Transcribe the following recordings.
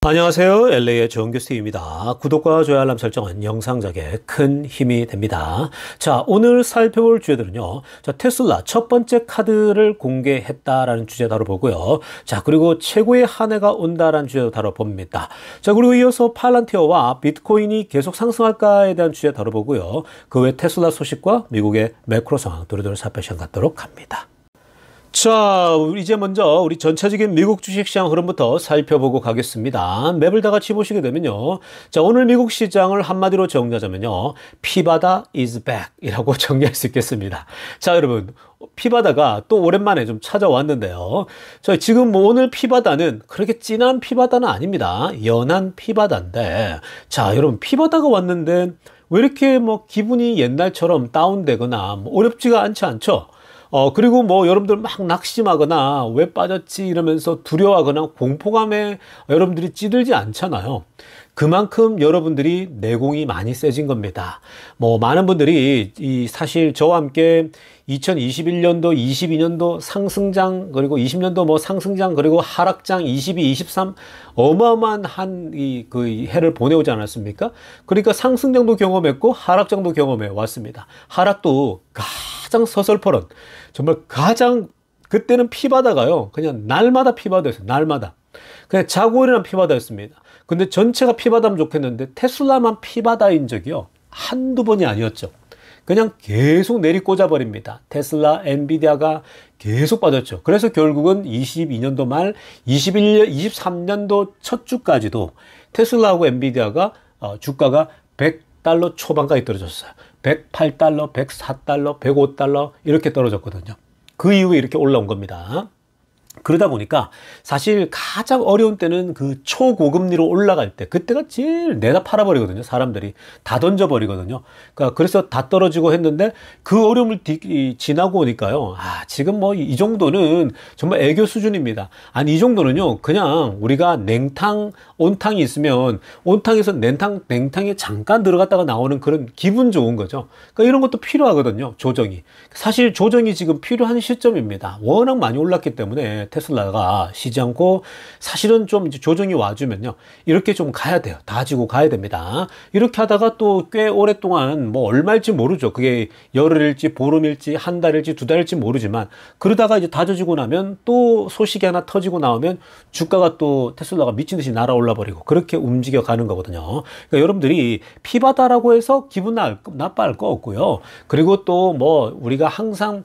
안녕하세요. LA의 정규스티브입니다. 구독과 좋아요 알람 설정은 영상 작에 큰 힘이 됩니다. 자, 오늘 살펴볼 주제들은요. 자, 테슬라 첫 번째 카드를 공개했다라는 주제 다뤄보고요. 자, 그리고 최고의 한 해가 온다라는 주제도 다뤄봅니다. 자, 그리고 이어서 팔란티어와 비트코인이 계속 상승할까에 대한 주제 다뤄보고요. 그 외 테슬라 소식과 미국의 매크로 상황 두루두루 살펴시간 갖도록 합니다. 자, 이제 먼저 우리 전체적인 미국 주식시장 흐름부터 살펴보고 가겠습니다. 맵을 다 같이 보시게 되면요. 자, 오늘 미국 시장을 한마디로 정리하자면요. 피바다 is back 이라고 정리할 수 있겠습니다. 자, 여러분. 피바다가 또 오랜만에 좀 찾아왔는데요. 자, 지금 뭐 오늘 피바다는 그렇게 진한 피바다는 아닙니다. 연한 피바다인데. 자, 여러분. 피바다가 왔는데 왜 이렇게 뭐 기분이 옛날처럼 다운되거나 뭐 어렵지가 않죠? 그리고 뭐 여러분들 막 낙심하거나 왜 빠졌지 이러면서 두려워하거나 공포감에 여러분들이 찌들지 않잖아요. 그만큼 여러분들이 내공이 많이 세진 겁니다. 뭐 많은 분들이 사실 저와 함께 2021년도, 22년도 상승장, 그리고 20년도 뭐 상승장, 그리고 하락장 22, 23 어마어마한 그 해를 보내오지 않았습니까? 그러니까 상승장도 경험했고 하락장도 경험해 왔습니다. 하락도 가장 서슬퍼런, 정말 가장 그때는 피바다가요. 그냥 날마다 피바다였어요. 날마다. 그냥 자고 일어난 피바다였습니다. 근데 전체가 피바다면 좋겠는데 테슬라만 피바다인 적이요. 한두 번이 아니었죠. 그냥 계속 내리꽂아 버립니다. 테슬라, 엔비디아가 계속 빠졌죠. 그래서 결국은 22년도 말, 23년도 첫 주까지도 테슬라하고 엔비디아가 주가가 $100 초반까지 떨어졌어요. $108, $104, $105 이렇게 떨어졌거든요. 그 이후에 이렇게 올라온 겁니다. 그러다 보니까 사실 가장 어려운 때는 그 초고금리로 올라갈 때 그때가 제일 내다 팔아버리거든요. 사람들이 다 던져버리거든요. 그러니까 그래서 다 떨어지고 했는데 그 어려움을 지나고 오니까요. 지금 뭐 이 정도는 정말 애교 수준입니다. 아니 이 정도는요. 그냥 우리가 냉탕, 온탕이 있으면 온탕에서 냉탕에 잠깐 들어갔다가 나오는 그런 기분 좋은 거죠. 그러니까 이런 것도 필요하거든요. 조정이. 사실 조정이 지금 필요한 시점입니다. 워낙 많이 올랐기 때문에 테슬라가 쉬지 않고 사실은 좀 조정이 와주면요. 이렇게 좀 가야 돼요. 다지고 가야 됩니다. 이렇게 하다가 또 꽤 오랫동안 뭐 얼마일지 모르죠. 그게 열흘일지 보름일지 한 달일지 두 달일지 모르지만 그러다가 이제 다져지고 나면 또 소식이 하나 터지고 나오면 주가가 또 테슬라가 미친 듯이 날아올라 버리고 그렇게 움직여 가는 거거든요. 그러니까 여러분들이 피바다라고 해서 기분 나빠할 거 없고요. 그리고 또 뭐 우리가 항상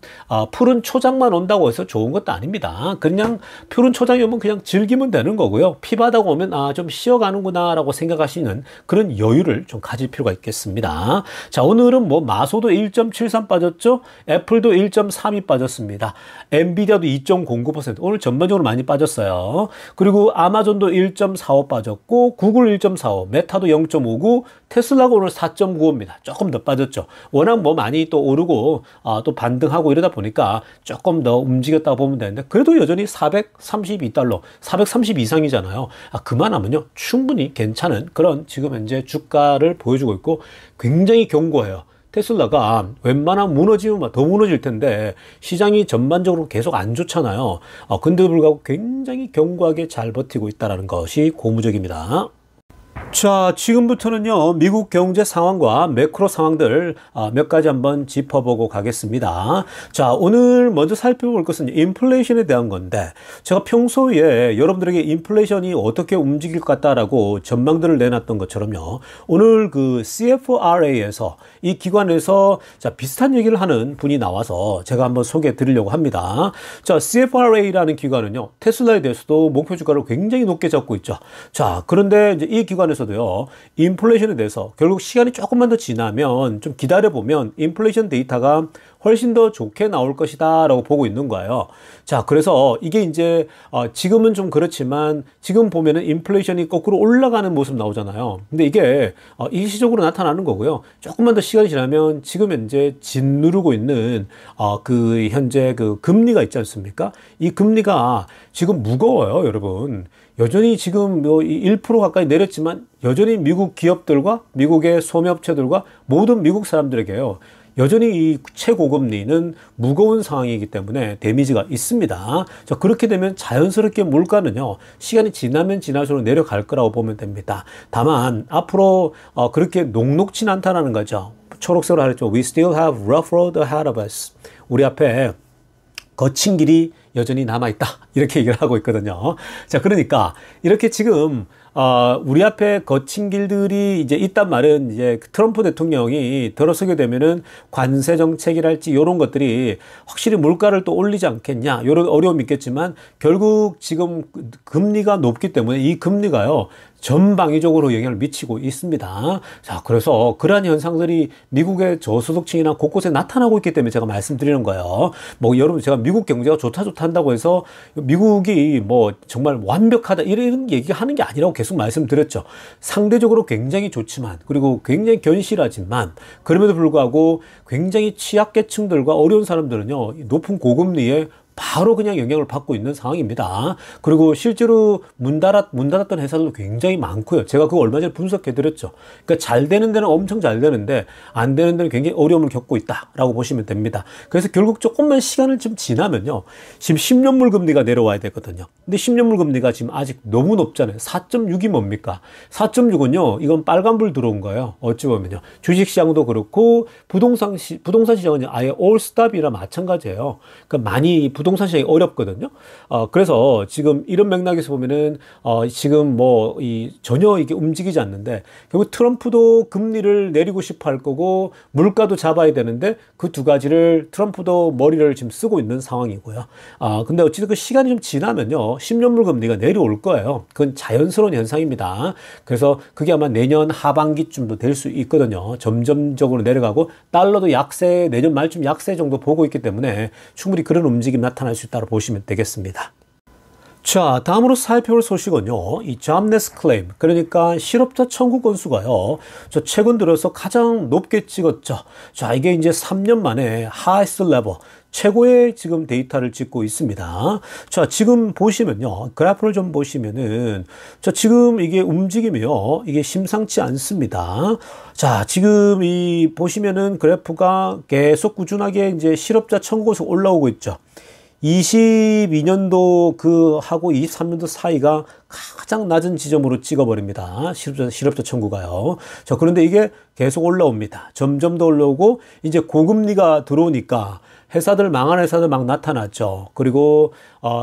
푸른 초장만 온다고 해서 좋은 것도 아닙니다. 그냥 푸른 초장이 오면 그냥 즐기면 되는 거고요. 피바다가 오면 좀 쉬어가는구나 라고 생각하시는 그런 여유를 좀 가질 필요가 있겠습니다. 자, 오늘은 뭐 마소도 1.73 빠졌죠. 애플도 1.32 빠졌습니다. 엔비디아도 2.09% 오늘 전반적으로 많이 빠졌어요. 그리고 아마존도 1.45 빠졌고 구글 1.45 메타도 0.59 테슬라가 오늘 4.95입니다. 조금 더 빠졌죠. 워낙 뭐 많이 또 오르고 또 반등하고 이러다 보니까 조금 더 움직였다고 보면 되는데 그래도 여전히 $432, 430 이상이잖아요. 그만하면요. 충분히 괜찮은 그런 지금 현재 주가를 보여주고 있고 굉장히 견고해요. 테슬라가 웬만하면 무너지면 더 무너질 텐데 시장이 전반적으로 계속 안 좋잖아요. 근데도 불구하고 굉장히 견고하게 잘 버티고 있다는 것이 고무적입니다. 자, 지금부터는요, 미국 경제 상황과 매크로 상황들 몇 가지 한번 짚어보고 가겠습니다. 자, 오늘 먼저 살펴볼 것은 인플레이션에 대한 건데, 제가 평소에 여러분들에게 인플레이션이 어떻게 움직일 것 같다라고 전망들을 내놨던 것처럼요, 오늘 그 CFRA에서 이 기관에서 자, 비슷한 얘기를 하는 분이 나와서 제가 한번 소개해 드리려고 합니다. 자, CFRA라는 기관은요, 테슬라에 대해서도 목표 주가를 굉장히 높게 잡고 있죠. 자, 그런데 이제 이 기관에서도요, 인플레이션에 대해서 결국 시간이 조금만 더 지나면 좀 기다려보면 인플레이션 데이터가 훨씬 더 좋게 나올 것이다 라고 보고 있는 거예요. 자, 그래서 이게 이제 지금은 좀 그렇지만 지금 보면은 인플레이션이 거꾸로 올라가는 모습 나오잖아요. 근데 이게 일시적으로 나타나는 거고요. 조금만 더 시간이 지나면 지금 현재 짓누르고 있는 그 현재 그 금리가 있지 않습니까? 이 금리가 지금 무거워요, 여러분. 여전히 지금 뭐 1% 가까이 내렸지만 여전히 미국 기업들과 미국의 소매업체들과 모든 미국 사람들에게요. 여전히 이 최고금리는 무거운 상황이기 때문에 데미지가 있습니다. 자, 그렇게 되면 자연스럽게 물가는요, 시간이 지나면 지날수록 내려갈 거라고 보면 됩니다. 다만 앞으로 그렇게 녹록진 않다라는 거죠. 초록색으로 하랬죠. We still have rough road ahead of us. 우리 앞에 거친 길이 여전히 남아있다. 이렇게 얘기를 하고 있거든요. 자, 그러니까 이렇게 지금 우리 앞에 거친 길들이 이제 있단 말은 이제 트럼프 대통령이 들어서게 되면은 관세 정책이랄지 이런 것들이 확실히 물가를 또 올리지 않겠냐. 이런 어려움이 있겠지만 결국 지금 금리가 높기 때문에 이 금리가요, 전방위적으로 영향을 미치고 있습니다. 자, 그래서 그러한 현상들이 미국의 저소득층이나 곳곳에 나타나고 있기 때문에 제가 말씀드리는 거예요. 뭐 여러분, 제가 미국 경제가 좋다 한다고 해서 미국이 뭐 정말 완벽하다 이런 얘기하는 게 아니라고 계속 말씀드렸죠. 상대적으로 굉장히 좋지만, 그리고 굉장히 견실하지만, 그럼에도 불구하고 굉장히 취약계층들과 어려운 사람들은요, 높은 고금리에 바로 그냥 영향을 받고 있는 상황입니다. 그리고 실제로 문 닫았던 회사들도 굉장히 많고요. 제가 그거 얼마 전에 분석해 드렸죠. 그러니까 잘 되는 데는 엄청 잘 되는데 안 되는 데는 굉장히 어려움을 겪고 있다라고 보시면 됩니다. 그래서 결국 조금만 시간을 좀 지나면요, 지금 10년물 금리가 내려와야 되거든요. 근데 10년물 금리가 지금 아직 너무 높잖아요. 4.6이 뭡니까? 4.6은요, 이건 빨간불 들어온 거예요. 어찌 보면요. 주식시장도 그렇고 부동산 시장은 아예 올스탑이라 마찬가지예요. 그러니까 많이 부동산 시장이 어렵거든요. 그래서 지금 이런 맥락에서 보면은 지금 뭐 전혀 이게 움직이지 않는데, 결국 트럼프도 금리를 내리고 싶어 할 거고 물가도 잡아야 되는데 그 두 가지를 트럼프도 머리를 지금 쓰고 있는 상황이고요. 근데 어찌됐든 그 시간이 좀 지나면요, 10년물 금리가 내려올 거예요. 그건 자연스러운 현상입니다. 그래서 그게 아마 내년 하반기쯤도 될 수 있거든요. 점점적으로 내려가고 달러도 약세, 내년 말쯤 약세 정도 보고 있기 때문에 충분히 그런 움직임이 나타날 수 있다고 보시면 되겠습니다. 자, 다음으로 살펴볼 소식은요, 이 jobless claim, 그러니까 실업자 청구 건수가요, 저 최근 들어서 가장 높게 찍었죠. 자, 이게 이제 3년 만에 highest level, 최고의 지금 데이터를 찍고 있습니다. 자, 지금 보시면요, 그래프를 좀 보시면은, 자, 지금 이게 움직임이요, 이게 심상치 않습니다. 자, 지금 보시면은 그래프가 계속 꾸준하게 이제 실업자 청구 건수 올라오고 있죠. 22년도 하고 23년도 사이가 가장 낮은 지점으로 찍어버립니다. 실업자 청구가요. 자, 그런데 이게 계속 올라옵니다. 점점 더 올라오고, 이제 고금리가 들어오니까 망한 회사들 막 나타났죠. 그리고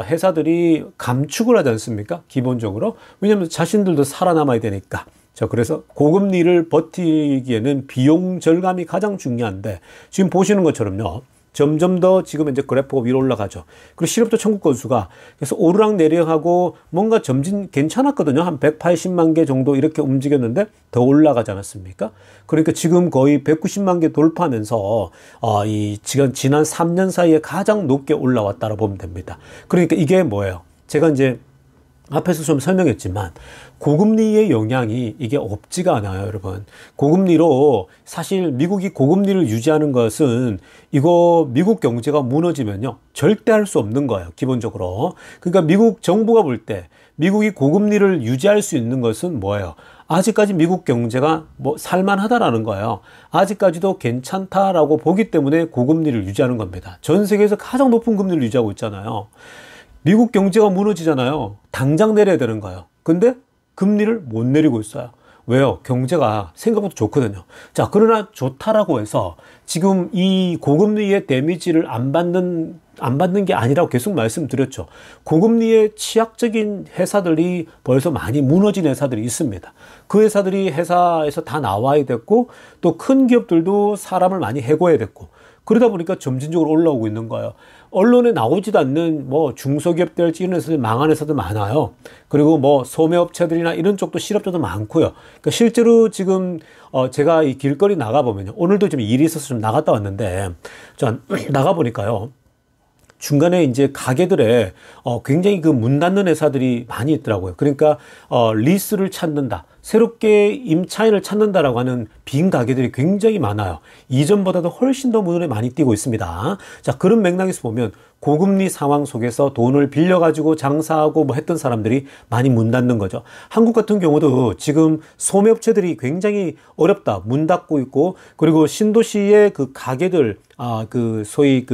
회사들이 감축을 하지 않습니까? 기본적으로. 왜냐하면 자신들도 살아남아야 되니까. 자, 그래서 고금리를 버티기에는 비용 절감이 가장 중요한데, 지금 보시는 것처럼요, 점점 더 지금 이제 그래프가 위로 올라가죠. 그리고 실업자 청구 건수가 그래서 오르락내리락하고 뭔가 점진 괜찮았거든요. 한 180만 개 정도 이렇게 움직였는데 더 올라가지 않았습니까? 그러니까 지금 거의 190만 개 돌파하면서 지난 3년 사이에 가장 높게 올라왔다고 보면 됩니다. 그러니까 이게 뭐예요? 제가 이제 앞에서 좀 설명했지만 고금리의 영향이 이게 없지가 않아요, 여러분. 고금리로 사실 미국이 고금리를 유지하는 것은 이거 미국 경제가 무너지면요, 절대 할 수 없는 거예요, 기본적으로. 그러니까 미국 정부가 볼 때 미국이 고금리를 유지할 수 있는 것은 뭐예요? 아직까지 미국 경제가 뭐 살만하다라는 거예요. 아직까지도 괜찮다라고 보기 때문에 고금리를 유지하는 겁니다. 전 세계에서 가장 높은 금리를 유지하고 있잖아요. 미국 경제가 무너지잖아요. 당장 내려야 되는 거예요. 근데 금리를 못 내리고 있어요. 왜요? 경제가 생각보다 좋거든요. 자, 그러나 좋다라고 해서 지금 이 고금리의 데미지를 안 받는 게 아니라고 계속 말씀드렸죠. 고금리의 취약적인 회사들이 벌써 많이 무너진 회사들이 있습니다. 그 회사들이 회사에서 다 나와야 됐고, 또 큰 기업들도 사람을 많이 해고해야 됐고, 그러다 보니까 점진적으로 올라오고 있는 거예요. 언론에 나오지도 않는 뭐 중소기업들 이런 회사들, 망한 회사들 많아요. 그리고 뭐 소매업체들이나 이런 쪽도 실업자도 많고요. 그러니까 실제로 지금 제가 이 길거리 나가보면요, 오늘도 좀 일이 있어서 좀 나갔다 왔는데, 자, 나가보니까요, 중간에 이제 가게들에 굉장히 그 문 닫는 회사들이 많이 있더라고요. 그러니까 리스를 찾는다. 새롭게 임차인을 찾는다라고 하는 빈 가게들이 굉장히 많아요. 이전보다도 훨씬 더 눈에 많이 띄고 있습니다. 자, 그런 맥락에서 보면 고금리 상황 속에서 돈을 빌려가지고 장사하고 뭐 했던 사람들이 많이 문 닫는 거죠. 한국 같은 경우도 지금 소매업체들이 굉장히 어렵다. 문 닫고 있고, 그리고 신도시의 그 가게들, 소위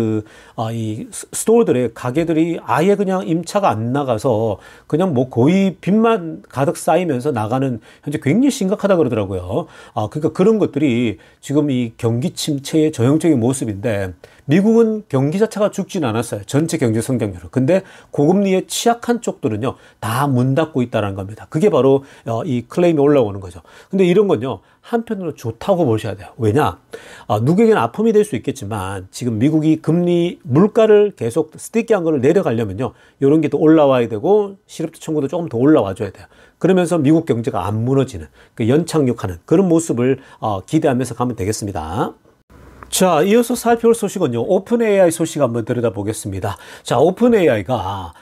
이 스토어들의 가게들이 아예 그냥 임차가 안 나가서 그냥 뭐 거의 빚만 가득 쌓이면서 나가는 현재 굉장히 심각하다 그러더라고요. 그러니까 그런 것들이 지금 이 경기 침체의 전형적인 모습인데, 미국은 경기 자체가 죽진 않았어요. 전체 경제 성장률은. 근데 고금리에 취약한 쪽들은요, 다 문 닫고 있다는 겁니다. 그게 바로 이 클레임이 올라오는 거죠. 근데 이런 건요, 한편으로 좋다고 보셔야 돼요. 왜냐? 누구에게는 아픔이 될 수 있겠지만 지금 미국이 금리 물가를 계속 스티키한 거를 내려가려면요, 이런 게 또 올라와야 되고 실업자 청구도 조금 더 올라와 줘야 돼요. 그러면서 미국 경제가 안 무너지는, 그 연착륙하는 그런 모습을 기대하면서 가면 되겠습니다. 자, 이어서 살펴볼 소식은요, 오픈 AI 소식 한번 들여다보겠습니다. 자, 오픈 AI가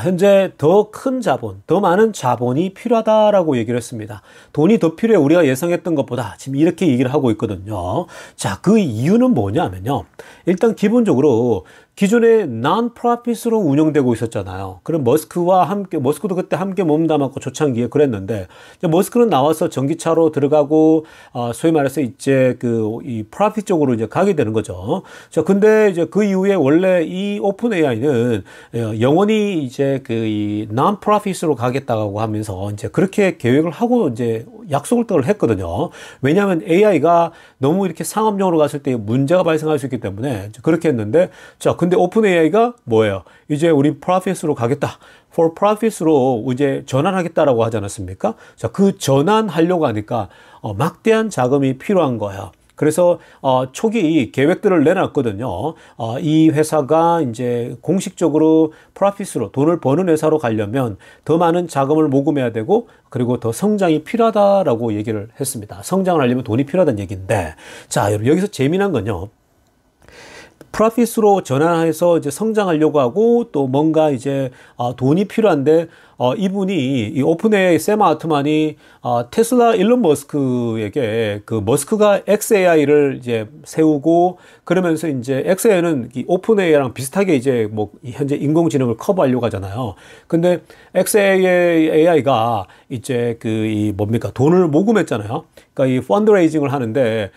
현재 더 큰 자본, 더 많은 자본이 필요하다라고 얘기를 했습니다. 돈이 더 필요해, 우리가 예상했던 것보다, 지금 이렇게 얘기를 하고 있거든요. 자, 그 이유는 뭐냐면요, 일단 기본적으로 기존에 non-profit으로 운영되고 있었잖아요. 그럼 머스크와 함께, 머스크도 그때 함께 몸담았고 초창기에 그랬는데, 머스크는 나와서 전기차로 들어가고, 소위 말해서 이제 이 profit 쪽으로 이제 가게 되는 거죠. 자, 근데 이제 그 이후에 원래 이 오픈 AI는 영원히 이제 이 non-profit으로 가겠다고 하면서 이제 그렇게 계획을 하고 이제 약속을 했거든요. 왜냐하면 AI가 너무 이렇게 상업용으로 갔을 때 문제가 발생할 수 있기 때문에 그렇게 했는데, 자, 근데 오픈 AI가 뭐예요? 이제 우리 profit으로 가겠다. for profit으로 이제 전환하겠다라고 하지 않았습니까? 자, 그 전환하려고 하니까 막대한 자금이 필요한 거예요. 그래서 초기 계획들을 내놨거든요. 이 회사가 이제 공식적으로 프로핏으로 돈을 버는 회사로 가려면 더 많은 자금을 모금해야 되고, 그리고 더 성장이 필요하다라고 얘기를 했습니다. 성장을 하려면 돈이 필요하다는 얘기인데, 자, 여기서 재미난 건요, 프로핏으로 전환해서 이제 성장하려고 하고 또 뭔가 이제 돈이 필요한데, 이분이 이 오픈 AI 샘 알트만이 테슬라 일론 머스크에게 그 머스크가 XAI를 이제 세우고, 그러면서 이제 XAI는 이 오픈 AI랑 비슷하게 이제 뭐 현재 인공지능을 커버하려고 하잖아요. 근데 XAI가 이제 이 뭡니까, 돈을 모금했잖아요. 그러니까 이 펀드레이징을 하는데,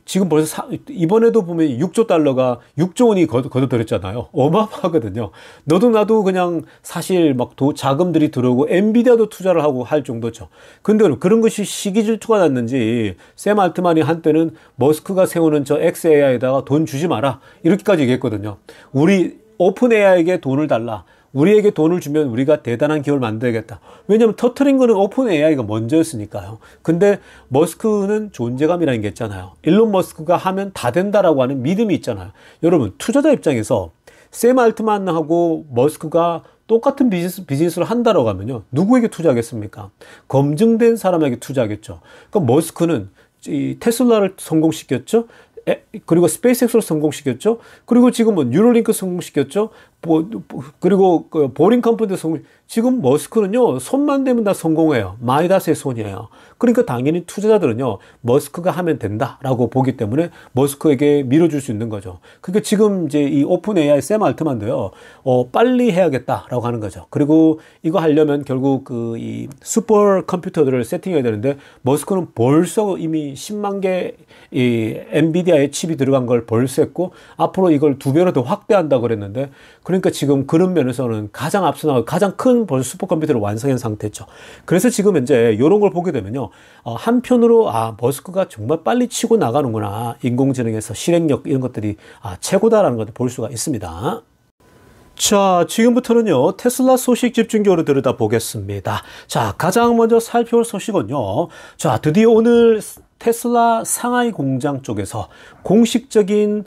지금 벌써 이번에도 보면 6조 달러가 6조 원이 거둬들였잖아요. 어마어마하거든요. 너도 나도 그냥 사실 막 자금들이 들어오고 엔비디아도 투자를 하고 할 정도죠. 근데 그런 것이 시기 질투가 났는지 샘 알트만이 한때는 머스크가 세우는 저 XAI에다가 돈 주지 마라, 이렇게까지 얘기했거든요. 우리 오픈 AI에게 돈을 달라. 우리에게 돈을 주면 우리가 대단한 기업을 만들겠다. 왜냐하면 터트린 거는 오픈 AI가 먼저였으니까요. 근데 머스크는 존재감이라는 게 있잖아요. 일론 머스크가 하면 다 된다라고 하는 믿음이 있잖아요. 여러분, 투자자 입장에서 샘 알트만하고 머스크가 똑같은 비즈니스를 한다라고 하면요, 누구에게 투자하겠습니까? 검증된 사람에게 투자하겠죠. 그러니까 머스크는 이 테슬라를 성공시켰죠. 그리고 스페이스X를 성공시켰죠. 그리고 지금 뭐 뉴럴링크 성공시켰죠. 그리고 그 보링 컴퍼니도 지금 머스크는요, 손만 대면 다 성공해요. 마이다스의 손이에요. 그러니까 당연히 투자자들은요, 머스크가 하면 된다라고 보기 때문에 머스크에게 밀어줄 수 있는 거죠. 그러니까 지금 이제 이 오픈 AI 샘 알트만도요, 빨리 해야겠다라고 하는 거죠. 그리고 이거 하려면 결국 이 슈퍼 컴퓨터들을 세팅해야 되는데, 머스크는 벌써 이미 10만 개 이 엔비디아의 칩이 들어간 걸 벌써 했고, 앞으로 이걸 2배로 더 확대한다고 그랬는데, 그러니까 지금 그런 면에서는 가장 앞서 나가 가장 큰 벌써 슈퍼컴퓨터를 완성한 상태죠. 그래서 지금 현재 이런 걸 보게 되면요, 한편으로 머스크가 정말 빨리 치고 나가는구나, 인공지능에서 실행력 이런 것들이 최고다라는 것을 볼 수가 있습니다. 자, 지금부터는요, 테슬라 소식 집중적으로 들여다보겠습니다. 자, 가장 먼저 살펴볼 소식은요, 자, 드디어 오늘 테슬라 상하이 공장 쪽에서 공식적인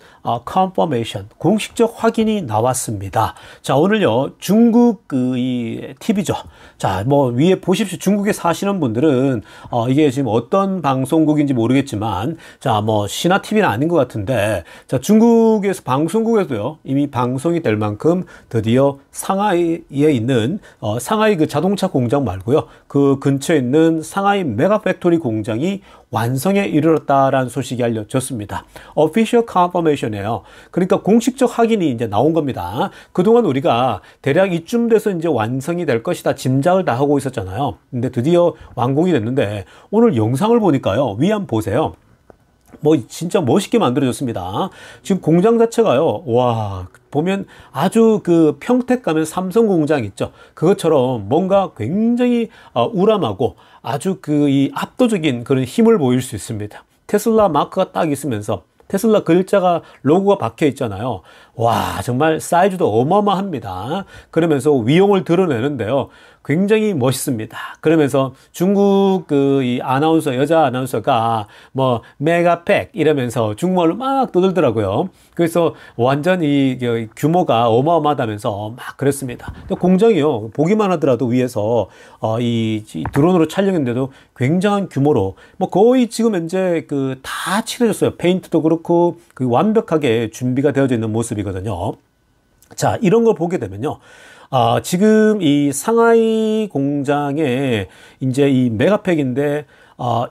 confirmation, 공식적 확인이 나왔습니다. 자, 오늘요, 중국 이 TV죠. 자, 뭐 위에 보십시오. 중국에 사시는 분들은 이게 지금 어떤 방송국인지 모르겠지만, 자, 뭐 신화 TV는 아닌 것 같은데, 자, 중국에서 방송국에서요, 이미 방송이 될 만큼 드디어 상하이에 있는 상하이 그 자동차 공장 말고요, 그 근처에 있는 상하이 메가 팩토리 공장이 완성에 이르렀다라는 소식이 알려졌습니다. Official confirmation이에요. 그러니까 공식적 확인이 이제 나온 겁니다. 그동안 우리가 대략 이쯤 돼서 이제 완성이 될 것이다 짐작을 다 하고 있었잖아요. 근데 드디어 완공이 됐는데 오늘 영상을 보니까요. 위 한번 보세요. 뭐 진짜 멋있게 만들어졌습니다. 지금 공장 자체가요. 와, 보면 아주 그 평택 가면 삼성 공장 있죠. 그것처럼 뭔가 굉장히 우람하고 아주 그 이 압도적인 그런 힘을 보일 수 있습니다. 테슬라 마크가 딱 있으면서 테슬라 글자가 로고가 박혀 있잖아요. 와, 정말 사이즈도 어마어마합니다. 그러면서 위용을 드러내는데요. 굉장히 멋있습니다. 그러면서 중국 그 이 아나운서, 여자 아나운서가 뭐 메가팩 이러면서 중국말로 막 떠들더라고요. 그래서 완전 이 규모가 어마어마하다면서 막 그랬습니다. 공장이요. 보기만 하더라도 위에서 이 드론으로 촬영했는데도 굉장한 규모로 뭐 거의 지금 현재 그 다 칠해졌어요. 페인트도 그렇고 그 완벽하게 준비가 되어져 있는 모습이거든요. 자, 이런 걸 보게 되면요. 지금 이 상하이 공장에 이제 이 메가팩인데,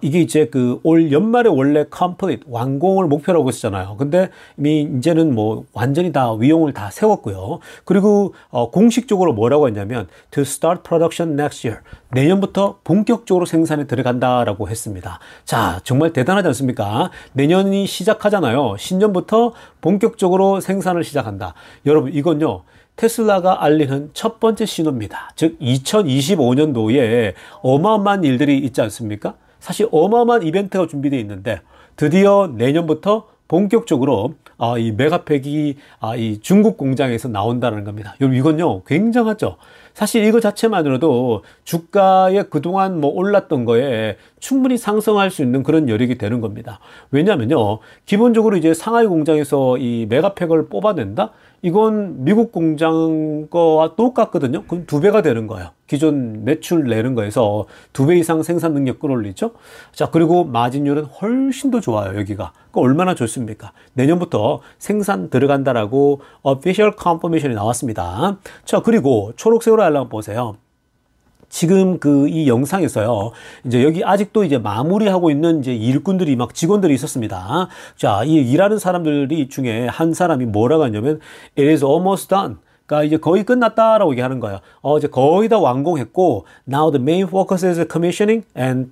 이게 이제 그 올 연말에 원래 complete, 완공을 목표로 하고 있었잖아요. 근데 이미 이제는 뭐 완전히 다 위용을 다 세웠고요. 그리고, 공식적으로 뭐라고 했냐면, to start production next year. 내년부터 본격적으로 생산에 들어간다라고 했습니다. 자, 정말 대단하지 않습니까? 내년이 시작하잖아요. 신년부터 본격적으로 생산을 시작한다. 여러분, 이건요. 테슬라가 알리는 첫 번째 신호입니다. 즉 2025년도에 어마어마한 일들이 있지 않습니까? 사실 어마어마한 이벤트가 준비되어 있는데 드디어 내년부터 본격적으로 이 메가팩이 이 중국 공장에서 나온다는 겁니다. 여러분 이건요 굉장하죠. 사실 이거 자체만으로도 주가에 그동안 뭐 올랐던 거에 충분히 상승할 수 있는 그런 여력이 되는 겁니다. 왜냐하면요 기본적으로 이제 상하이 공장에서 이 메가팩을 뽑아낸다? 이건 미국 공장 거와 똑같거든요. 그럼 2배가 되는 거예요. 기존 매출 내는 거에서 2배 이상 생산 능력 끌어올리죠. 자, 그리고 마진율은 훨씬 더 좋아요, 여기가. 그러니까 얼마나 좋습니까? 내년부터 생산 들어간다라고 official confirmation이 나왔습니다. 자, 그리고 초록색으로 알람 보세요. 지금 이 영상에서요, 이제 여기 아직도 이제 마무리하고 있는 이제 일꾼들이 막 직원들이 있었습니다. 자, 이 일하는 사람들이 중에 한 사람이 뭐라고 하냐면, it is almost done. 그러니까 이제 거의 끝났다라고 얘기하는 거예요. 이제 거의 다 완공했고, now the main focus is commissioning and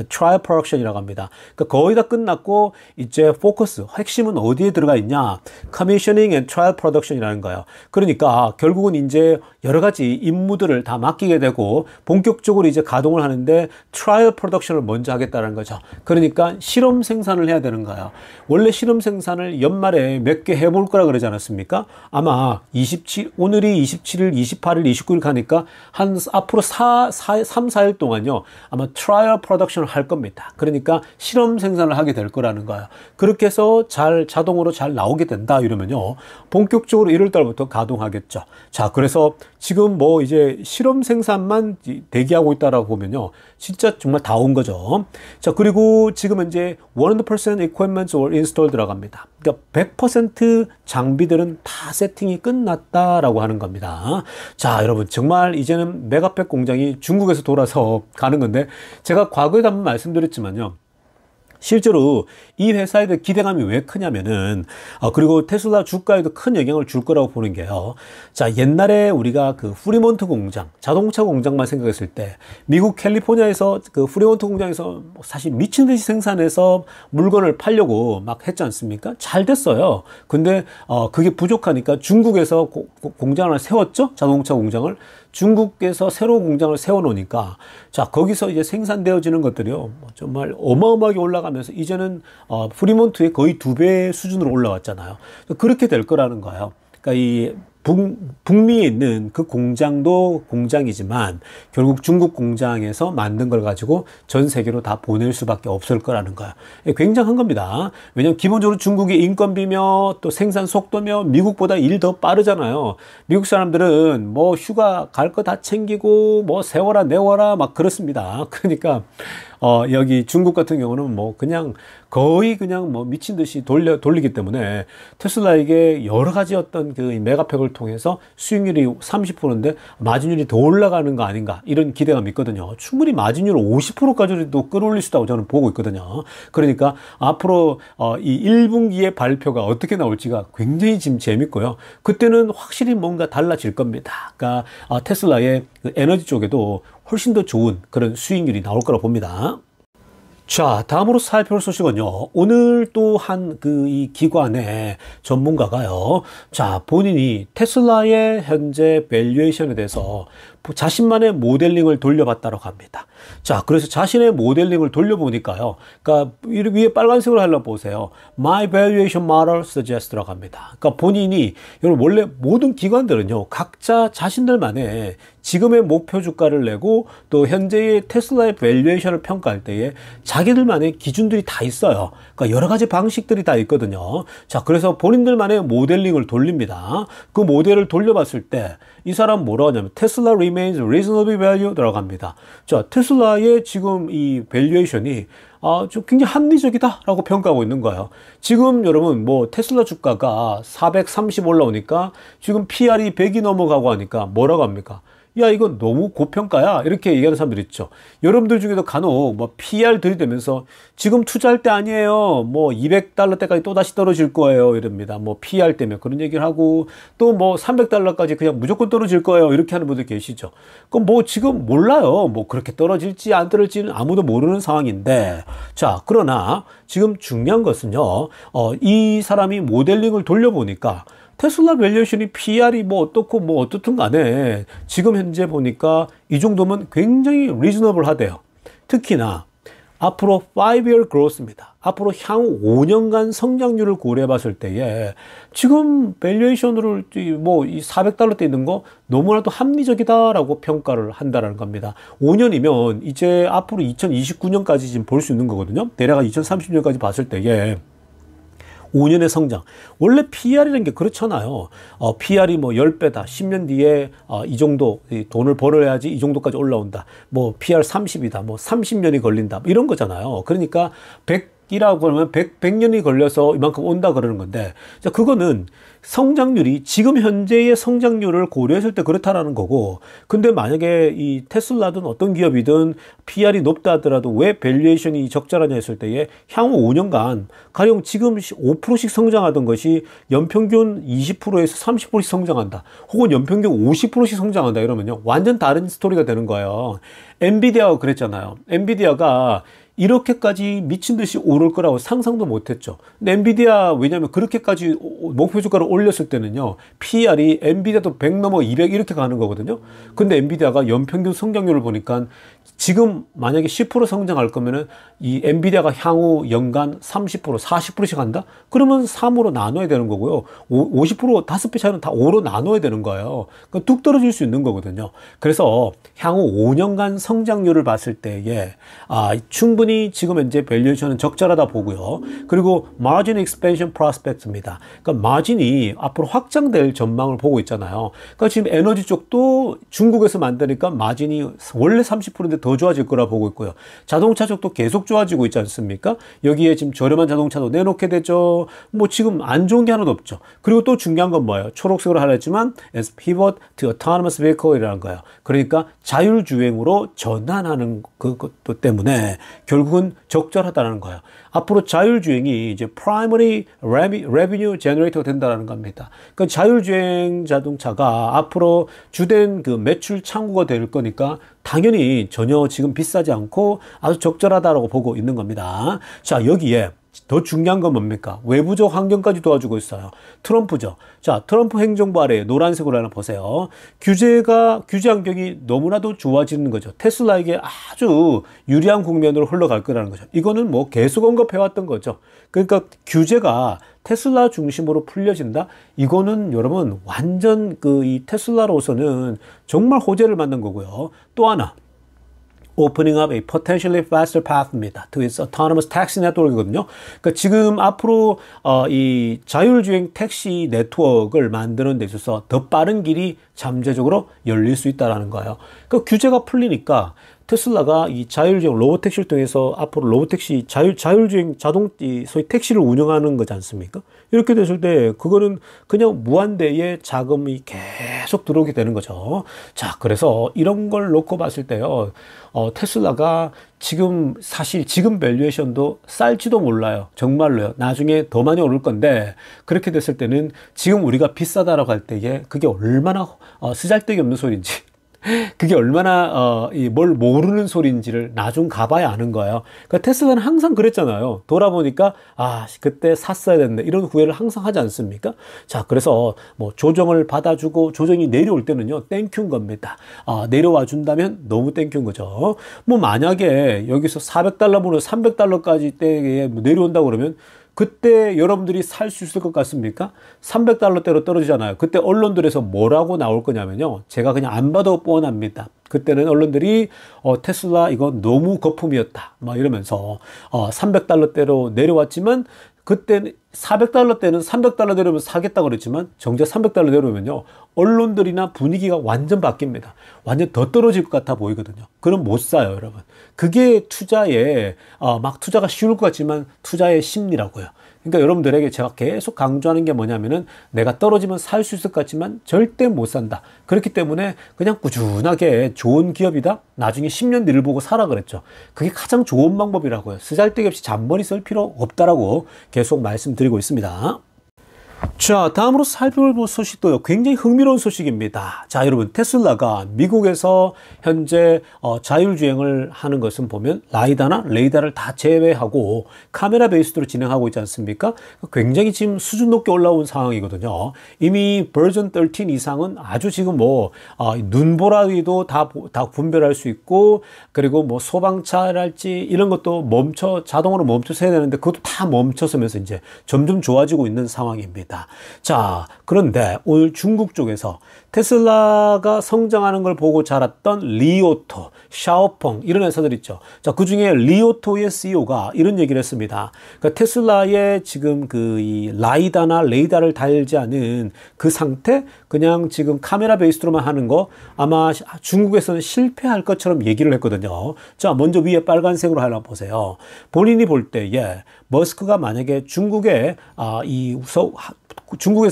trial production이라고 합니다. 그러니까 거의 다 끝났고, 이제 포커스, 핵심은 어디에 들어가 있냐? commissioning and trial production이라는 거예요. 그러니까 결국은 이제 여러 가지 임무들을 다 맡기게 되고, 본격적으로 이제 가동을 하는데 trial production을 먼저 하겠다는 거죠. 그러니까 실험 생산을 해야 되는 거예요. 원래 실험 생산을 연말에 몇 개 해볼 거라 그러지 않았습니까? 아마 오늘이 27일, 28일, 29일 가니까 한 앞으로 3, 4일 동안요. 아마 트라이얼 프로덕션을 할 겁니다. 그러니까 실험 생산을 하게 될 거라는 거예요. 그렇게 해서 자동으로 잘 나오게 된다 이러면요. 본격적으로 1월 달부터 가동하겠죠. 자, 그래서 지금 뭐 이제 실험 생산만 대기하고 있다라고 보면요. 진짜 정말 다 온 거죠. 자, 그리고 지금 이제 100% equipment were installed 들어갑니다. 그러니까 100% 장비들은 다 세팅이 끝났다라고 하는 겁니다. 자, 여러분 정말 이제는 메가팩 공장이 중국에서 돌아서 가는 건데 제가 과거에도 한번 말씀드렸지만요. 실제로 이 회사에 대한 기대감이 왜 크냐면은 그리고 테슬라 주가에도 큰 영향을 줄 거라고 보는 게요. 자, 옛날에 우리가 그 프리몬트 공장, 자동차 공장만 생각했을 때 미국 캘리포니아에서 그 프리몬트 공장에서 사실 미친 듯이 생산해서 물건을 팔려고 막 했지 않습니까? 잘 됐어요. 근데 그게 부족하니까 중국에서 공장을 하나 세웠죠? 자동차 공장을. 중국에서 새로운 공장을 세워놓으니까 자 거기서 이제 생산되어지는 것들이요 정말 어마어마하게 올라가면서 이제는 프리몬트의 거의 2배 수준으로 올라왔잖아요. 그렇게 될 거라는 거예요. 그러니까 이 북미에 있는 그 공장도 공장이지만 결국 중국 공장에서 만든 걸 가지고 전 세계로 다 보낼 수밖에 없을 거라는 거야. 굉장한 겁니다. 왜냐하면 기본적으로 중국이 인건비며 또 생산 속도며 미국보다 일 더 빠르잖아요. 미국 사람들은 뭐 휴가 갈 거 다 챙기고 뭐 세워라 내워라 막 그렇습니다. 그러니까 여기 중국 같은 경우는 뭐 그냥 거의 그냥 뭐 미친 듯이 돌리기 때문에 테슬라에게 여러 가지 어떤 그 메가팩을 통해서 수익률이 30%인데 마진율이 더 올라가는 거 아닌가 이런 기대감이 있거든요. 충분히 마진율 50%까지도 끌어올릴 수 있다고 저는 보고 있거든요. 그러니까 앞으로 이 1분기의 발표가 어떻게 나올지가 굉장히 지금 재밌고요. 그때는 확실히 뭔가 달라질 겁니다. 그러니까 테슬라의 그 에너지 쪽에도 훨씬 더 좋은 그런 수익률이 나올 거라고 봅니다. 자, 다음으로 살펴볼 소식은요. 오늘 또 한 이 기관의 전문가가요. 자, 본인이 테슬라의 현재 밸류에이션에 대해서 자신만의 모델링을 돌려봤다고 합니다. 자, 그래서 자신의 모델링을 돌려보니까요. 그러니까 위에 빨간색으로 하려고 보세요. My valuation model suggest라고 합니다. 그러니까 본인이 여러분 원래 모든 기관들은요. 각자 자신들만의 지금의 목표 주가를 내고 또 현재의 테슬라의 밸류에이션을 평가할 때에 자기들만의 기준들이 다 있어요. 그러니까 여러 가지 방식들이 다 있거든요. 자, 그래서 본인들만의 모델링을 돌립니다. 그 모델을 돌려봤을 때 이 사람 뭐라고 하냐면 테슬라 remains reasonably valued라고 합니다. 자, 테슬라의 지금 이 밸류에이션이 좀 굉장히 합리적이다라고 평가하고 있는 거예요. 지금 여러분 뭐 테슬라 주가가 430 올라오니까 지금 PR이 100이 넘어가고 하니까 뭐라고 합니까? 야, 이건 너무 고평가야. 이렇게 얘기하는 사람들 있죠. 여러분들 중에도 간혹 뭐 PR 들이대면서 지금 투자할 때 아니에요. 뭐 $200대까지 또 다시 떨어질 거예요. 이럽니다. 뭐 PR 때문에 그런 얘기를 하고 또 뭐 $300까지 그냥 무조건 떨어질 거예요. 이렇게 하는 분들 계시죠. 그럼 뭐 지금 몰라요. 뭐 그렇게 떨어질지 안 떨어질지는 아무도 모르는 상황인데 자, 그러나 지금 중요한 것은요. 이 사람이 모델링을 돌려보니까 테슬라 밸류에이션이 PR이 뭐 어떻고 뭐 어떻든 간에 지금 현재 보니까 이 정도면 굉장히 리즈너블 하대요. 특히나 앞으로 5-year growth입니다. 앞으로 향후 5년간 성장률을 고려해 봤을 때에 지금 밸류에이션을 뭐 이 $400대 있는 거 너무나도 합리적이다라고 평가를 한다라는 겁니다. 5년이면 이제 앞으로 2029년까지 지금 볼 수 있는 거거든요. 대략 2030년까지 봤을 때에 5년의 성장. 원래 PR이라는 게 그렇잖아요. PR이 뭐 10배다. 10년 뒤에 이 정도 돈을 벌어야지 이 정도까지 올라온다. 뭐 PR 30이다. 뭐 30년이 걸린다. 이런 거잖아요. 그러니까 100이라고 하면 100년이 걸려서 이만큼 온다 그러는 건데 자, 그거는 성장률이 지금 현재의 성장률을 고려했을 때 그렇다라는 거고 근데 만약에 이 테슬라든 어떤 기업이든 PR이 높다 하더라도 왜 밸류에이션이 적절하냐 했을 때에 향후 5년간 가령 지금 5%씩 성장하던 것이 연평균 20%에서 30%씩 성장한다 혹은 연평균 50%씩 성장한다 이러면요 완전 다른 스토리가 되는 거예요. 엔비디아가 그랬잖아요. 엔비디아가 이렇게까지 미친 듯이 오를 거라고 상상도 못했죠. 근데 엔비디아 왜냐하면 그렇게까지 목표 주가를 올렸을 때는요 PR이 엔비디아도 100 넘어 200 이렇게 가는 거거든요. 근데 엔비디아가 연평균 성장률을 보니까 지금 만약에 10% 성장할 거면은 이 엔비디아가 향후 연간 30% 40%씩 한다? 그러면 3으로 나눠야 되는 거고요. 50% 5배 차이는 다 5로 나눠야 되는 거예요. 그러니까 뚝 떨어질 수 있는 거거든요. 그래서 향후 5년간 성장률을 봤을 때에 충분히 지금 현재 밸류에이션은 적절하다 보고요. 그리고 margin expansion prospect입니다. 그러니까 마진이 앞으로 확장될 전망을 보고 있잖아요. 그러니까 지금 에너지 쪽도 중국에서 만드니까 마진이 원래 30%인데 더 좋아질 거라 보고 있고요. 자동차 쪽도 계속 좋아지고 있지 않습니까? 여기에 지금 저렴한 자동차도 내놓게 되죠. 뭐 지금 안 좋은 게 하나도 없죠. 그리고 또 중요한 건 뭐예요? 초록색으로 하려 했지만 as pivot to autonomous vehicle이라는 거예요. 그러니까 자율주행으로 전환하는 그것도 때문에 결국은 적절하다는 거예요. 앞으로 자율주행이 이제 primary revenue generator가 된다는 겁니다. 그러니까 자율주행 자동차가 앞으로 주된 그 매출 창구가 될 거니까 당연히 전혀 지금 비싸지 않고 아주 적절하다라고 보고 있는 겁니다. 자, 여기에 더 중요한 건 뭡니까? 외부적 환경까지 도와주고 있어요. 트럼프죠. 자, 트럼프 행정부 아래 노란색으로 하나 보세요. 규제 환경이 너무나도 좋아지는 거죠. 테슬라에게 아주 유리한 국면으로 흘러갈 거라는 거죠. 이거는 뭐 계속 언급해왔던 거죠. 그러니까 규제가 테슬라 중심으로 풀려진다? 이거는 여러분 완전 이 테슬라로서는 정말 호재를 맞는 거고요. 또 하나. Opening up a potentially faster path입니다. To its autonomous taxi network이거든요. 그러니까 지금 앞으로 이 자율주행 택시 네트워크를 만드는 데 있어서 더 빠른 길이 잠재적으로 열릴 수 있다라는 거예요. 그 규제가 풀리니까 테슬라가 이 자율주행 로보택시를 통해서 앞으로 로보택시 자율주행 소위 택시를 운영하는 거지 않습니까? 이렇게 됐을 때 그거는 그냥 무한대의 자금이 계속 들어오게 되는 거죠. 자, 그래서 이런 걸 놓고 봤을 때요. 테슬라가 사실 지금 밸류에이션도 쌀지도 몰라요. 정말로요. 나중에 더 많이 오를 건데 그렇게 됐을 때는 지금 우리가 비싸다라고 할 때에 그게 얼마나 쓰잘데기 없는 소리인지 그게 얼마나 뭘 모르는 소리인지를 나중 가봐야 아는 거예요. 그러니까 테슬라는 항상 그랬잖아요. 돌아보니까 그때 샀어야 되는데 이런 후회를 항상 하지 않습니까? 자, 그래서 뭐 조정을 받아주고 조정이 내려올 때는요 땡큐인 겁니다. 내려와 준다면 너무 땡큐인 거죠. 뭐 만약에 여기서 $400보다 $300까지 때에 내려온다고 그러면 그때 여러분들이 살 수 있을 것 같습니까? $300대로 떨어지잖아요. 그때 언론들에서 뭐라고 나올 거냐면요. 제가 그냥 안 봐도 뻔합니다. 그때는 언론들이 테슬라 이거 너무 거품이었다. 막 이러면서 $300대로 내려왔지만 그때는 $400 때는 $300 내려오면 사겠다고 그랬지만 정작 $300 내려오면요. 언론들이나 분위기가 완전 바뀝니다. 완전 더 떨어질 것 같아 보이거든요. 그럼 못 사요, 여러분. 그게 투자에 막 투자가 쉬울 것 같지만 투자의 심리라고요. 그러니까 여러분들에게 제가 계속 강조하는 게 뭐냐면은 내가 떨어지면 살 수 있을 것 같지만 절대 못 산다. 그렇기 때문에 그냥 꾸준하게 좋은 기업이다. 나중에 10년 뒤를 보고 사라 그랬죠. 그게 가장 좋은 방법이라고요. 쓰잘데기 없이 잔머리 쓸 필요 없다라고 계속 말씀드리고 있습니다. 자, 다음으로 살펴볼 소식도요. 굉장히 흥미로운 소식입니다. 자, 여러분, 테슬라가 미국에서 현재 자율주행을 하는 것은 보면 라이다나 레이다를 다 제외하고 카메라 베이스로 진행하고 있지 않습니까? 굉장히 지금 수준 높게 올라온 상황이거든요. 이미 버전 13 이상은 아주 지금 눈보라기도 다 분별할 수 있고, 그리고 뭐 소방차랄지 이런 것도 자동으로 멈춰서 해야 되는데 그것도 다 멈춰서면서 이제 점점 좋아지고 있는 상황입니다. 자, 그런데 오늘 중국 쪽에서 테슬라가 성장하는 걸 보고 자랐던 리오토, 샤오펑 이런 회사들 있죠. 자, 그 중에 리오토의 CEO가 이런 얘기를 했습니다. 그러니까 테슬라의 지금 이 라이다나 레이다를 달지 않은 그 상태, 그냥 지금 카메라 베이스로만 하는 거 아마 중국에서는 실패할 것처럼 얘기를 했거든요. 자, 먼저 위에 빨간색으로 하나 보세요. 본인이 볼 때에 머스크가 만약에 중국에서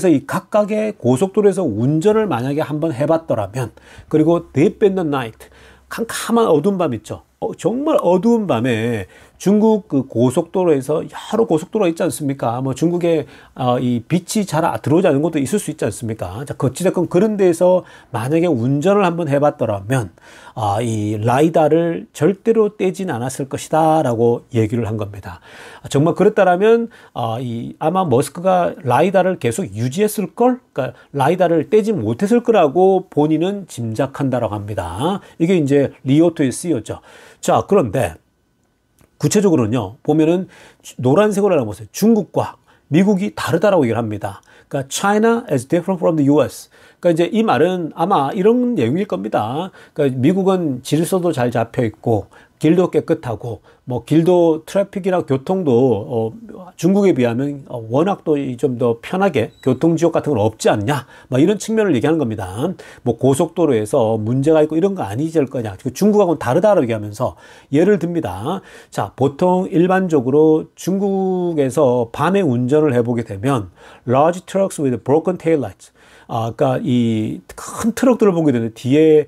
이 각각의 고속도로에서 운전을 만약에 한번 해봤더라면, 그리고 Deep in the Night, 캄캄한 어두운 밤 있죠. 정말 어두운 밤에 중국 그 고속도로에서 여러 고속도로가 있지 않습니까? 뭐 중국에 이 빛이 잘 들어오지 않는 것도 있을 수 있지 않습니까? 자, 어찌됐건 그런 데에서 만약에 운전을 한번 해봤더라면 이 라이다를 절대로 떼진 않았을 것이다 라고 얘기를 한 겁니다. 정말 그랬다라면 아마 머스크가 라이다를 계속 유지했을 걸, 그러니까 라이다를 떼지 못했을 거라고 본인은 짐작한다라고 합니다. 이게 이제 리오토의 CEO죠. 자, 그런데 구체적으로는요, 보면은 노란색으로 알아보세요. 중국과 미국이 다르다라고 얘기를 합니다. 그러니까 China is different from the US. 그러니까 이제 이 말은 아마 이런 내용일 겁니다. 그러니까 미국은 질서도 잘 잡혀 있고 길도 깨끗하고 뭐 길도 트래픽이나 교통도 중국에 비하면 워낙 또 좀 더 편하게 교통 지역 같은 건 없지 않냐, 막 이런 측면을 얘기하는 겁니다. 뭐 고속도로에서 문제가 있고 이런 거 아니질 거냐, 중국하고는 다르다고 얘기하면서 예를 듭니다. 자, 보통 일반적으로 중국에서 밤에 운전을 해보게 되면 large trucks with broken taillights, 그러니까 이 큰 트럭들을 보게 되는데 뒤에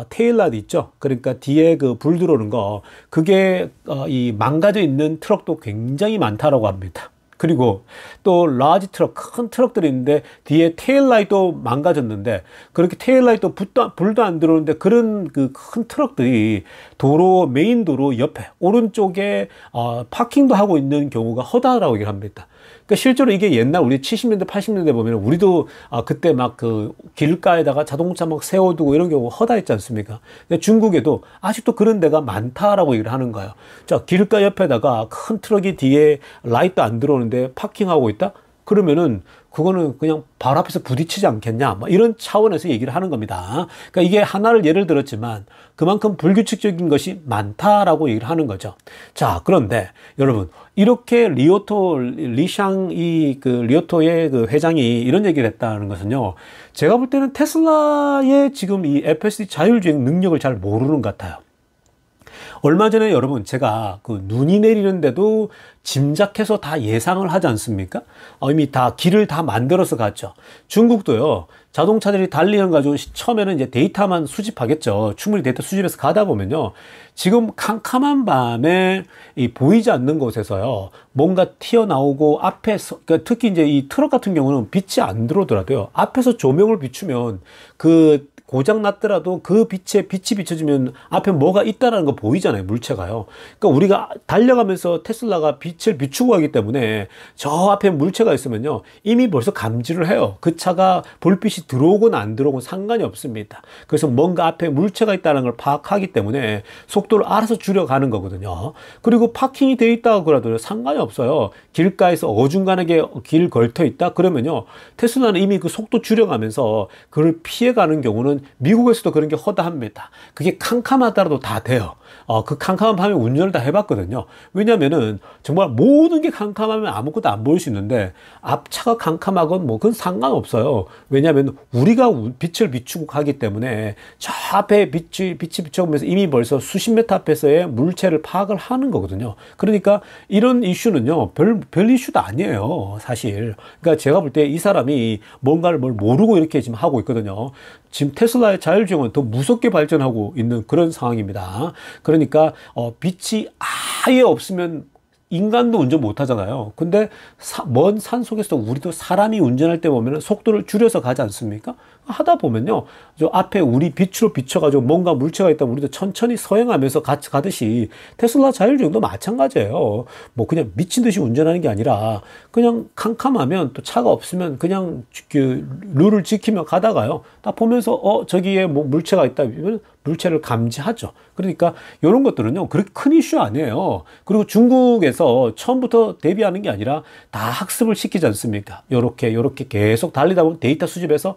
테일라이트 있죠. 그러니까 뒤에 그 불 들어오는 거, 그게 이 망가져 있는 트럭도 굉장히 많다라고 합니다. 그리고 또 라지 트럭, 큰 트럭들이 있는데 뒤에 테일라이트도 망가졌는데 그렇게 테일라이트도 불도 안 들어오는데 그런 그 큰 트럭들이 도로, 메인 도로 옆에 오른쪽에 파킹도 하고 있는 경우가 허다하다고 얘기를 합니다. 그러니까 실제로 이게 옛날 우리 70년대, 80년대 보면 우리도 그때 막 그 길가에다가 자동차 막 세워두고 이런 경우가 허다했지 않습니까? 근데 중국에도 아직도 그런 데가 많다라고 얘기를 하는 거예요. 자, 길가 옆에다가 큰 트럭이 뒤에 라이트 안 들어오는데 파킹하고 있다? 그러면은 그거는 그냥 발 앞에서 부딪히지 않겠냐, 뭐 이런 차원에서 얘기를 하는 겁니다. 그러니까 이게 하나를 예를 들었지만 그만큼 불규칙적인 것이 많다라고 얘기를 하는 거죠. 자, 그런데 여러분, 이렇게 리샹 리오토의 그 회장이 이런 얘기를 했다는 것은요, 제가 볼 때는 테슬라의 지금 이 FSD 자율주행 능력을 잘 모르는 것 같아요. 얼마 전에 여러분 제가 그 눈이 내리는데도 짐작해서 다 예상을 하지 않습니까? 이미 다 길을 다 만들어서 갔죠. 중국도요, 자동차들이 달리는 거 가지고 처음에는 이제 데이터만 수집하겠죠. 충분히 데이터 수집해서 가다 보면요, 지금 캄캄한 밤에 이 보이지 않는 곳에서요, 뭔가 튀어나오고 앞에서, 그러니까 특히 이제 이 트럭 같은 경우는 빛이 안 들어오더라도요, 앞에서 조명을 비추면 그 고장 났더라도 그 빛이 비춰지면 앞에 뭐가 있다라는 거 보이잖아요, 물체가요. 그러니까 우리가 달려가면서 테슬라가 빛을 비추고 가기 때문에 저 앞에 물체가 있으면요, 이미 벌써 감지를 해요. 그 차가 불빛이 들어오거나 안 들어오건 상관이 없습니다. 그래서 뭔가 앞에 물체가 있다는 걸 파악하기 때문에 속도를 알아서 줄여가는 거거든요. 그리고 파킹이 되어 있다고 그러더라도 상관이 없어요. 길가에서 어중간하게 길 걸터 있다 그러면요, 테슬라는 이미 그 속도 줄여가면서 그걸 피해가는 경우는 미국에서도 그런 게 허다합니다. 그게 캄캄하더라도 다 돼요. 그 캄캄한 밤에 운전을 다 해봤거든요. 왜냐면은 정말 모든 게 캄캄하면 아무것도 안 보일 수 있는데 앞차가 캄캄하건 뭐 그건 상관없어요. 왜냐하면 우리가 빛을 비추고 가기 때문에 저 앞에 빛이 비춰오면서 이미 벌써 수십 미터 앞에서의 물체를 파악을 하는 거거든요. 그러니까 이런 이슈는요, 별 이슈도 아니에요, 사실. 그러니까 제가 볼 때 이 사람이 뭔가를 뭘 모르고 이렇게 지금 하고 있거든요. 지금 테슬라의 자율주행은 더 무섭게 발전하고 있는 그런 상황입니다. 그러니까 빛이 아예 없으면 인간도 운전 못 하잖아요. 근데 먼 산 속에서 우리도 사람이 운전할 때 보면 속도를 줄여서 가지 않습니까? 하다 보면요, 저 앞에 우리 빛으로 비춰가지고 뭔가 물체가 있다면 우리도 천천히 서행하면서 같이 가듯이 테슬라 자율주행도 마찬가지예요. 뭐 그냥 미친 듯이 운전하는 게 아니라 그냥 캄캄하면, 또 차가 없으면 그냥 그 룰을 지키며 가다가요, 딱 보면서 저기에 뭐 물체가 있다 이러면 물체를 감지하죠. 그러니까 이런 것들은요, 그렇게 큰 이슈 아니에요. 그리고 중국에서 처음부터 대비하는 게 아니라 다 학습을 시키지 않습니까? 요렇게 계속 달리다 보면 데이터 수집해서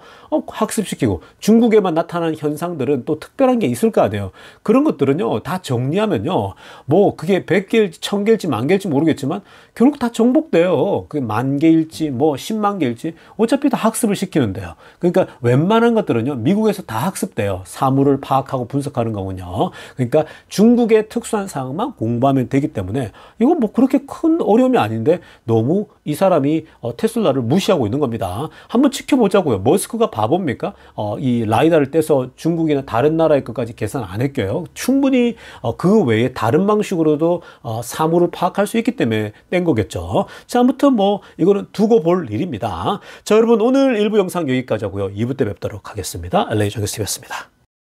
학습시키고, 중국에만 나타나는 현상들은 또 특별한 게 있을 거 아니에요. 그런 것들은요, 다 정리하면요, 뭐 그게 100개일지 1000개일지 10,000개일지 모르겠지만 결국 다 정복돼요. 그게 10,000개일지 뭐 10만 개일지 어차피 다 학습을 시키는데요. 그러니까 웬만한 것들은요, 미국에서 다 학습돼요. 사물을 파악하고 분석하는 거군요. 그러니까 중국의 특수한 상황만 공부하면 되기 때문에 이건 뭐 그렇게 큰 어려움이 아닌데 너무 이 사람이 테슬라를 무시하고 있는 겁니다. 한번 지켜보자고요. 머스크가 바보입니까? 이 라이다를 떼서 중국이나 다른 나라의 것까지 계산 안 했겨요. 충분히 그 외에 다른 방식으로도 사물을 파악할 수 있기 때문에 뗀 거겠죠. 자, 아무튼 뭐 이거는 두고 볼 일입니다. 자, 여러분, 오늘 1부 영상 여기까지 하고요. 2부 때 뵙도록 하겠습니다. LA 정규스티브였습니다.